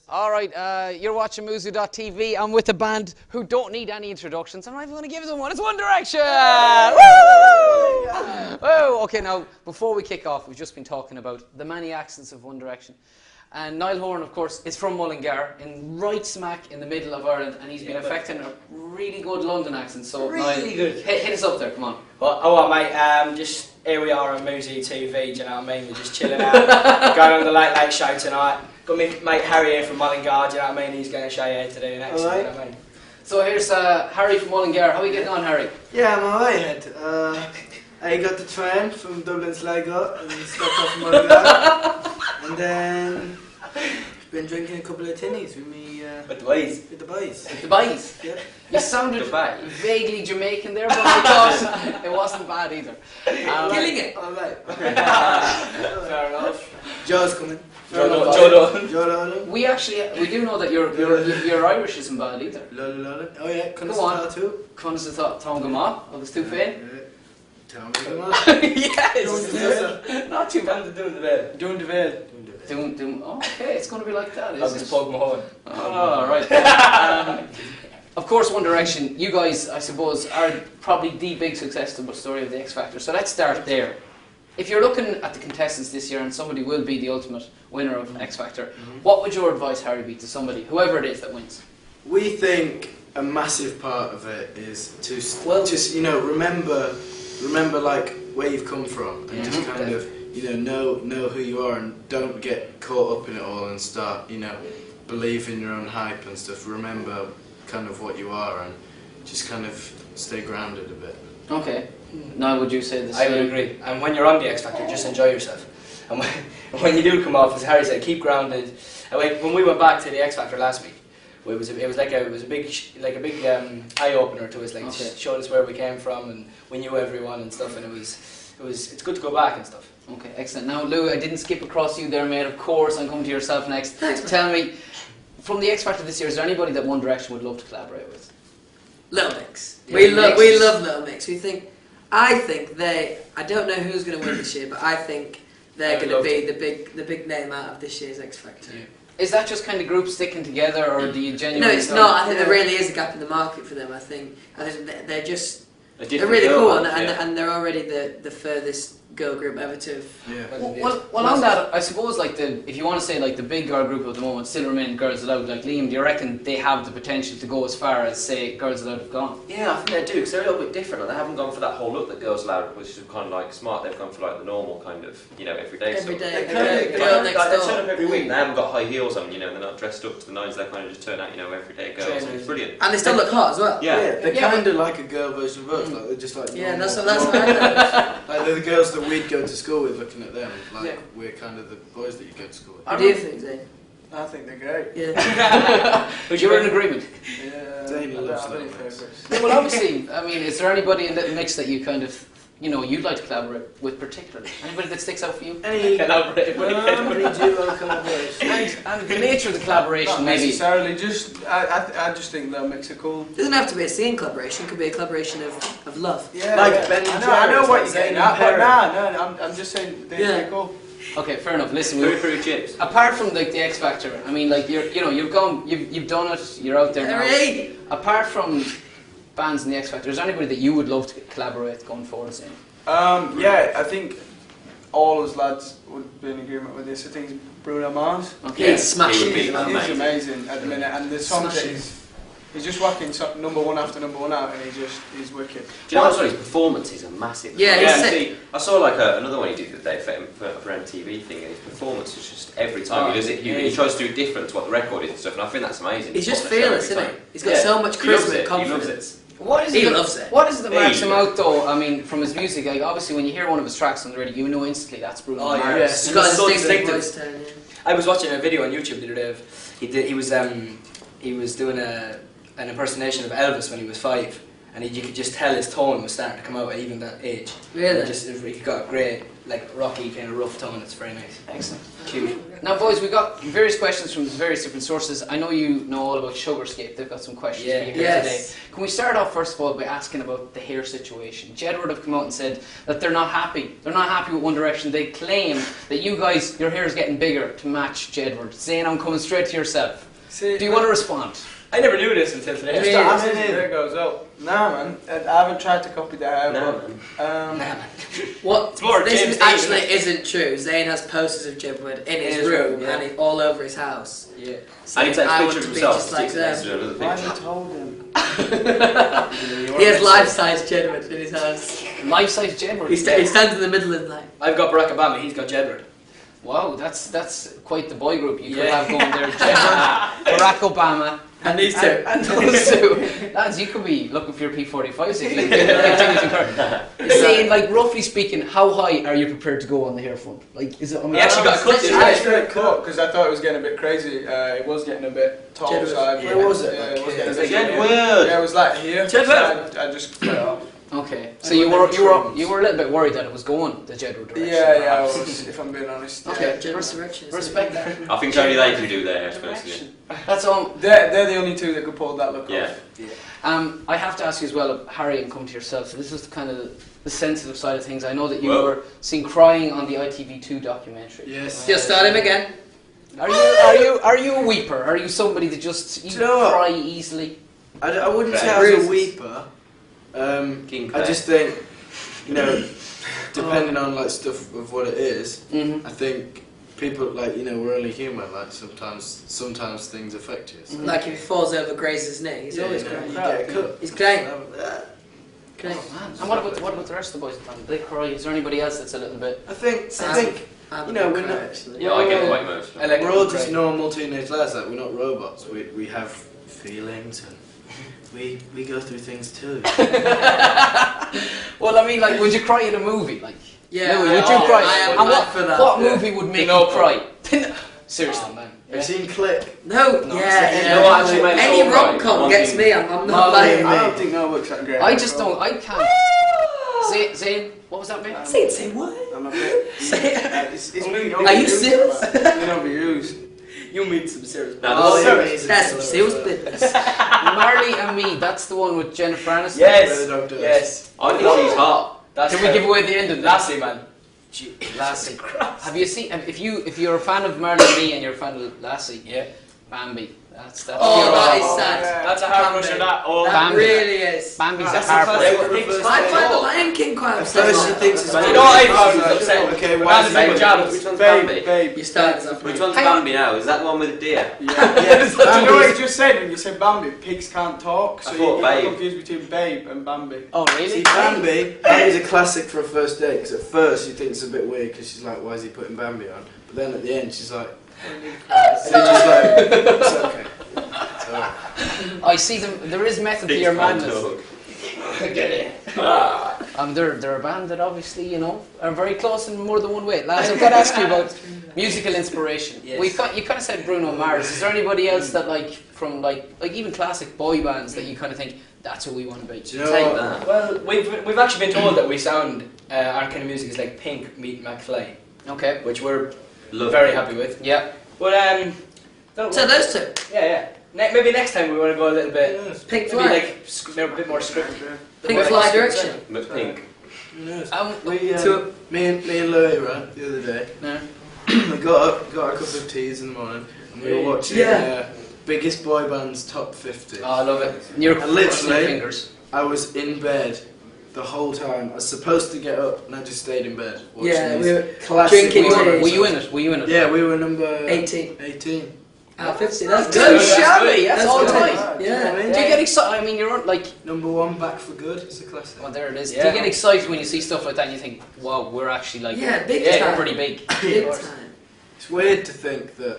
All right, you're watching Muzu.tv. I'm with a band who don't need any introductions. I'm not even going to give them one. It's One Direction! Woo! Woo! Okay, now, before we kick off, we've just been talking about the many accents of One Direction. And Niall Horan, of course, is from Mullingar, right smack in the middle of Ireland, and he's been affecting a really good London accent. So, really Niall, good. Hit us up there, come on. Well, mate, just here we are on Muzu.tv, do you know what I mean? We're just chilling out, going on the Late Late Show tonight. Got my mate Harry here from Mullingar, do you know what I mean? He's going to show you how to do an accent, Alright. you know what I mean? So here's Harry from Mullingar. How are you getting on, Harry? Yeah, I'm alright. I got the train from Dublin to Sligo and stopped off in Mullingar. And then been drinking a couple of tinnies with me. With the boys. With the boys. With the boys? Yeah. You sounded vaguely Jamaican there, but I thought it wasn't bad either. Killing it! Alright. Fair enough. Joe's coming. Joe Dolan. We do know that your Irish isn't bad either. Lola. Oh yeah, Go on. too. Conas the Tongama, agus tú féin? Yes! Not too bad. Doing the bed. Doing the veil. Okay, it's going to be like that, I'll isn't just it? plug my horn. Oh, right. Of course, One Direction, you guys, I suppose, are probably the big success story of the X Factor. So let's start there. If you're looking at the contestants this year and somebody will be the ultimate winner of X Factor, what would your advice, Harry, be to somebody, whoever it is that wins? We think a massive part of it is to just remember like where you've come from and just kind of know who you are and don't get caught up in it all and start believe in your own hype and stuff. Remember kind of what you are and just kind of stay grounded a bit. Okay. Now, would you say the same? I would agree. And when you're on the X Factor, just enjoy yourself. And when you do come off, as Harry said, keep grounded. And when we went back to the X Factor last week, it was a big eye opener to us. Like showed us where we came from and we knew everyone and stuff. And it's good to go back and stuff. Okay, excellent. Now, Lou, I didn't skip across you there, mate. Of course, I'm coming to yourself next. Thanks, Tell me, from the X Factor this year, is there anybody that One Direction would love to collaborate with? Little Mix. Yeah, we Mix. love Little Mix. I think I don't know who's going to win this year, but I think they're going to be the big name out of this year's X Factor. Yeah. Is that just kind of groups sticking together, or do you genuinely? No, it's not. I think there really is a gap in the market for them. I think they're really cool, and they're already the furthest girl group ever to. Yeah. Well, on that, I suppose if you want to say the big girl group at the moment still remain Girls Aloud. Like Liam, do you reckon they have the potential to go as far as say Girls Aloud have gone? Yeah, I think they do because they're a little bit different. They haven't gone for that whole look that Girls Aloud, which is kind of like smart. They've gone for the normal kind of everyday stuff. Girl next They door. turn up every week. They haven't got high heels on. They're not dressed up to the nines. They kind of just turn out everyday girls. It's brilliant. And they still look hot as well. Yeah. They're kind of like a girl version of us. Like they're just like Yeah, normal, that's what I know. like they're the girls that we'd go to school with. Looking at them, we're kind of the boys that you go to school with. What do you think, Zayn? I think they're great. Yeah. You're in agreement. Yeah, Zayn loves them. Well, obviously, I mean, is there anybody in the mix that you kind of you'd like to collaborate with particularly? Anybody that sticks out for you? Any Collaborate. duo collaboration. And the nature of the collaboration, Not maybe. necessarily, I just think they'll mix it cool. It doesn't have to be a singing collaboration. It could be a collaboration of love. Yeah, Like Ben and I know Jerry's, what like you're getting Zayn at, and but I'm just saying they're cool. Okay, fair enough. Listen, Fruit chips. apart from the X Factor, I mean, you've done it, you're out there now. Hooray! Apart from bands in the X Factor, is there anybody that you would love to collaborate going forward? Saying? Yeah, I think all us lads would be in agreement with this. I think it's Bruno Mars. Okay. He's smashing. He would be He's amazing at the minute, and the songs that he's just whacking number one after number one out, and he's wicked. Do you know what's his performances are massive? Yeah, he's sick. See, I saw another one he did the other day for MTV thing, and his performance is just every time he does it, he tries to do different to what the record is and stuff, and I think that's amazing. He's just on the show fearless, every isn't he? time. He's got so much charisma and He confidence. loves it. What is He it? loves it. What is it that marks He him loves out, though? I mean, from his music, obviously when you hear one of his tracks on the radio, you know instantly that's Bruno Oh, yeah. Mars. He's And got it's so a distinct distinctive. voice tone. I was watching a video on YouTube the other day. He was doing an impersonation of Elvis when he was 5, and you could just tell his tone was starting to come out at even that age. Really? He got a great, like rocky kind of rough tone. It's very nice. Excellent. Cute. Now, boys, we got various questions from various different sources. I know you know all about Sugarscape. They've got some questions for you here today. Can we start off first of all by asking about the hair situation? Jedward have come out and said that they're not happy. They're not happy with One Direction. They claim that you guys, your hair is getting bigger to match Jedward. Zayn, I'm coming straight to yourself. See, do you want to respond? I never knew this until today. There it goes out. Nah, man. I haven't tried to copy the hair. What? More This James actually Dean. isn't true. Zayn has posters of Jedward in his room and it's all over his house. Yeah. So And he takes I pictures want of to be himself. just like them. Why have you told him? He has life-size Jedward in his house. Life-size Jedward? He stands in the middle and like... I've got Barack Obama. He's got Jedward. Wow, that's quite the boy group you could have going there. Jedward, Barack Obama. And these two. And those two. Lads, you could be looking for your P45s if you get the right thing to occur. Saying, like, roughly speaking, how high are you prepared to go on the hair front? Like, is it... He actually got cut this I way. actually got cut because I thought it was getting a bit crazy. It was getting a bit tall. Jedward. So I, Where was it? Yeah, Like it was here? getting a bit Jedward. Yeah, it was like here. Jedward. So I just cut it off. Okay, so you were a little bit worried that it was going the Jedward direction. Yeah, I perhaps. was, if I'm being honest. Okay. Yeah. Resurrection. Respect that. I think only they can do their hair, to be honest with you. That's all. They're the only two that could pull that look Yeah. off. I have to ask you as well, Harry, and come to yourself. So this is kind of the sensitive side of things. I know that you Well. were seen crying on the ITV2 documentary. Yes. Just start him again. Are you a weeper? Are you somebody that just Do you know what? cry easily? I wouldn't say Okay. I was a Bruises. weeper. King I Clay. just think, you know, depending on like stuff of what it is, Mm-hmm. I think people like, you know, we're only human. Like sometimes things affect you. So. Like if he falls over, grazes his knee, he's Yeah, always you know, crying. you get a cut. He's crying. Crying. Oh, man. And what about the rest of the boys in the band? Do they cry? Is there anybody else that's a little bit? I think I'm you know, gonna we're cry, not- actually. Yeah, I get quite emotional. I like we're all it. just normal teenage lads. Like we're not robots. We have feelings and we go through things too. Well, I mean, like, would you cry in a movie? Like, Yeah, Louis, I- would you I- cry? I am and mad for that. what Yeah. movie would make you Pinocchio. cry? Seriously, man. Have you seen Click? No, No, yeah. You know what actually made us Any all cry? rom-com One gets thing- me, I'm not Molly, lying. I don't think that looks that great. I just don't. I can't. Zayn, what was that, mate? Say what? I'm a bit. Say it. It's been Are you overused, serious? man. It's been overused. You mean some serious. Now, Oh, the- yeah, sorry. amazing That's some killer serious as well. business. Marley and Me. That's the one with Jennifer Aniston. Yes. Where the dog does. Yes. I think she's hot. That's Can we give away the end of that? Lassie, man. Lassie. Have you seen? If you're a fan of Marley and Me and you're a fan of Lassie, Yeah. Bambi. That's Oh, your- that is Oh, sad. yeah. That's a hard crusher, that. Oh, That Bambi. really is. Bambi's That's a a heartbreaker. classic. I find the Lion King quite At first she upsetting. thinks it's But you know what I found was upsetting? Okay, The why man's is big it- jabs. Which one's Bambi? Babe. You started off Which with. one's Hang on. Bambi now? Is that the one with the deer? Yeah. Yes, Do you know what Bambi's- you just said when you said Bambi? Pigs can't talk, so I you thought get Babe. confused between Babe and Bambi. Oh, See, really? Bambi's a classic for a first date because at first you think it's a bit weird because she's like, why is he putting Bambi on? But then at the end she's like, and then she's like, it's okay. It's alright. I see them. There is method to your madness. They're a band that obviously, you know, are very close in more than one way. Lads, I've got to ask you about musical inspiration. Yes. You kind of said Bruno Mars. Is there anybody else that from even classic boy bands that you kind of think that's who we want to be? Do you know Take what? that. Well, we've actually been told that we sound our kind of music is like Pink meet McFly, Okay. which we're Love very it. happy with. Yeah. But So those two. yeah. Maybe next time we want to go a little bit, Pink maybe Floyd. like a bit more scripted. Pink But- Floyd direction. But pink. Who knows? We, Two. Me and Louis, right, the other day, no. we got a couple of teas in the morning and we were watching biggest boy band's top 50. Oh, I love it. You're And literally- crossing your fingers. I was in bed the whole time. I was supposed to get up and I just stayed in bed watching Yeah, these we were classic drinking boy tea. bands. Were you in it? Were you in it? Yeah, we were number 18. 18. Out of 50. That's Good, good. shabby. That's all good. time. Do you know what I Yeah. mean? Do you get excited? I mean, you're on, like. Number 1, Back for Good. It's a classic. Well, there it is. Do Yeah. you get excited when you see stuff like that and you think, wow, we're actually like. Yeah, big yeah, time. pretty big. Big time. It's weird to think that.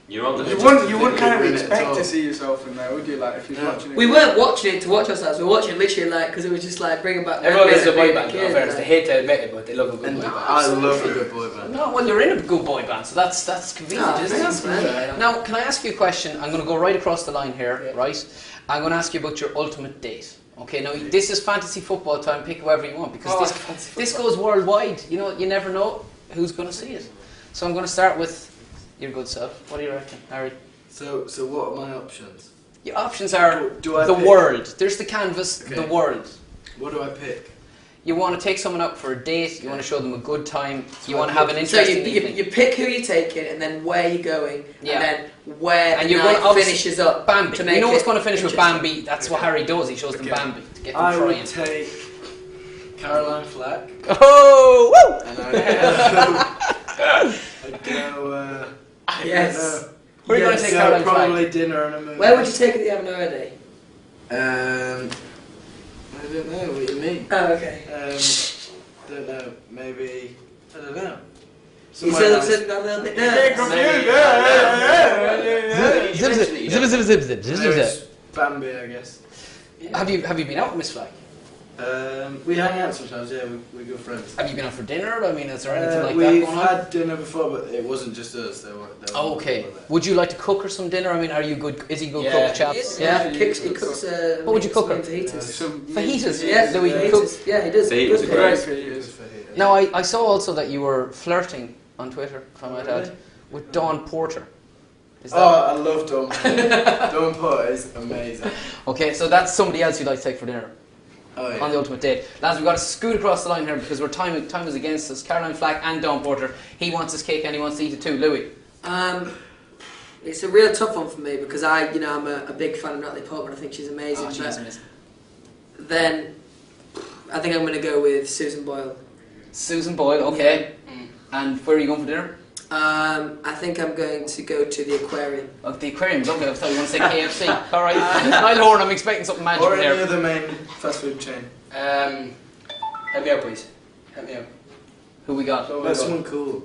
You're on the You list. wouldn't kind of in it at expect all. to see yourself in there, would you? Like if you're No. watching it. We weren't watching it to watch ourselves. We were watching it literally like because it was just like bringing back. Everyone memories loves a of boy being band. a In kid, fairness, they like- hate to admit it, but they love a good And boy band. I love a good boy band. No, well, you're in a good boy band, so that's convenient, Oh, isn't thanks, it? man. Now, can I ask you a question? I'm going to go right across the line here, Yeah. right? I'm going to ask you about your ultimate date, Okay, now this is fantasy football time. Pick whoever you want because this goes worldwide. You know, you never know who's going to see it. So I'm going to start with your good self. What do you reckon, Harry? So what are my options? Your options are Do I the pick? world. There's the canvas, Okay. the world. What do I pick? You want to take someone out for a date. You want to show them a good time. You So want to I have an pick- So interesting evening. you pick who you're taking, and then where you're going, Yeah. and then where And the you're night gonna obviously- finishes up. Bambi. To You make know what's it going to finish with interesting. Bambi? That's what Okay. Harry does. He shows them Okay. Bambi to get them I crying. would take Caroline Flack. Oh, woo! And I'd go, Yes. Where are you gonna take Caroline Flack? Probably dinner and a movie. Where would you take it that you haven't already? I don't know what you mean. Oh, okay. Don't know. Maybe I don't know. You Somewhere still nice. sitting down there a bit There's Bambi, I guess. Have you been out with Miss Flack? We hang out sometimes. Yeah, we're good friends. Have you been out for dinner? I mean, is there anything like that We've going on? had dinner before, but it wasn't just us. There were Oh, okay. people there. Would you like to cook her some dinner? I mean, are you good? Is he good Yeah. cook, chaps? Yeah, Yeah. he cooks. What would you cook her? Fajitas. Fajitas. Yeah, Louis, you fajitas. cook. Yeah, he does. Fajitas Good are great. It was for here. Now, I saw also that you were flirting on Twitter, if I might Really? add, with Dawn Porter. Is that Oh, I love Dawn Porter. Dawn Porter is amazing. okay? So that's somebody else you'd like to take for dinner Oh yeah. on the ultimate date. Lads, we've got to scoot across the line here because time is against us. Caroline Flack and Dawn Porter. He wants his cake and he wants to eat it too. Louis. It's a real tough one for me because I'm a big fan of Natalie Portman. I think she's amazing. Oh, she's but amazing. then I think I'm going to go with Susan Boyle. Susan Boyle, okay. And where are you going for dinner? I think I'm going to go to the aquarium. Oh, the aquarium. Lovely. I thought you were going to say KFC. All right. Niall Horan, I'm expecting something magic Or any there. other main fast food chain. Help me out, please. Help me out. Who we got? That's someone cool.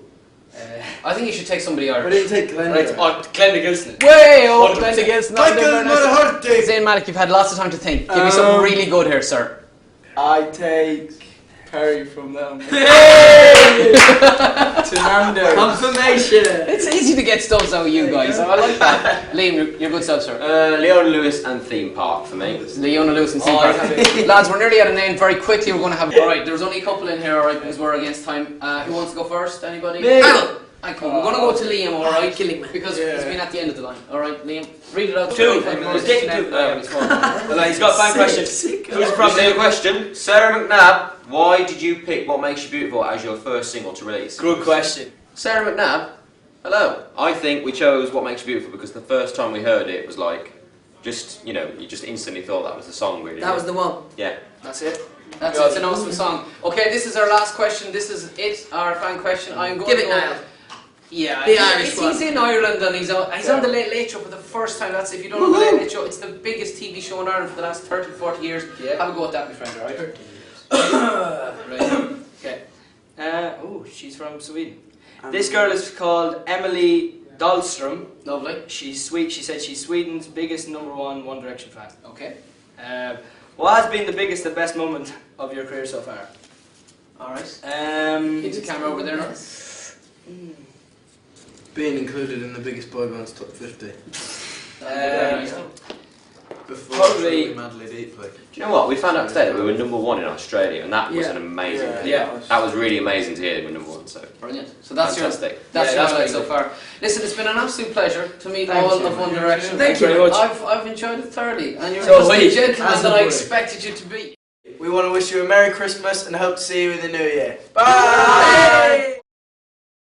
I think you should take somebody Why Irish. didn't you take Glenda? Right, Glenda Gilson. Way oh, 100%. Glenda Gilson. Michael Maraharty! Zayn Malik, you've had lots of time to think. Give me something really good here, sir. I take Perrie from them. To Nando's. Confirmation. It's easy to get stuff out of you guys. I like that. Liam, you're good stuff, sir. Leona Lewis and Theme Park for me. Leona Lewis and Steve Parker. Lads, we're nearly at an end. Very quickly, we're going to have. Alright, there's only a couple in here, alright, because we're against time. Who wants to go first? Anybody? Me. Okay, we're going to go to Liam, alright? Killing me. Because he's been at the end of the line. Alright, Liam, read it out. Two. Well, He's got 5 questions. Who's probably a question? Sarah McNabb, why did you pick What Makes You Beautiful as your first single to release? Good question. Sarah McNabb, hello. I think we chose What Makes You Beautiful because the first time we heard it was like, you just instantly thought that was the song, really. That was the one. Yeah. That's it. It's an awesome song. Okay, this is our last question. This is it, our fan question. I'm going Give to it go. now. Yeah, The Irish he's one. in Ireland and he's on the Late Late Show for the first time. That's if you don't know the Late Late Show, it's the biggest TV show in Ireland for the last 30, 40 years. Yeah. Have a go at that, my friend, alright? Right. Okay. She's from Sweden. This girl is called Emily Dahlström. Lovely. She's sweet. She said she's Sweden's biggest #1 One Direction fan. Okay. What has been the biggest and best moment of your career so far? Alright. Um, Keep the camera over there. Being included in the biggest boy band's top 50. Before Probably- Truly Madly Deeply. Do you know what? We found out today that we were #1 in Australia, and that was Yeah. an amazing thing. Yeah. That was really amazing to hear that we're #1, so Brilliant. So that's fantastic. your that's Yeah, your that's highlight so pretty far. Listen, it's been an absolute pleasure to meet Thank all you. of One Direction. Thank you very much. I've enjoyed it thoroughly, and you're So just the wait, gentleman as that a I boy. expected you to be. We want to wish you a Merry Christmas and hope to see you in the New Year. Bye.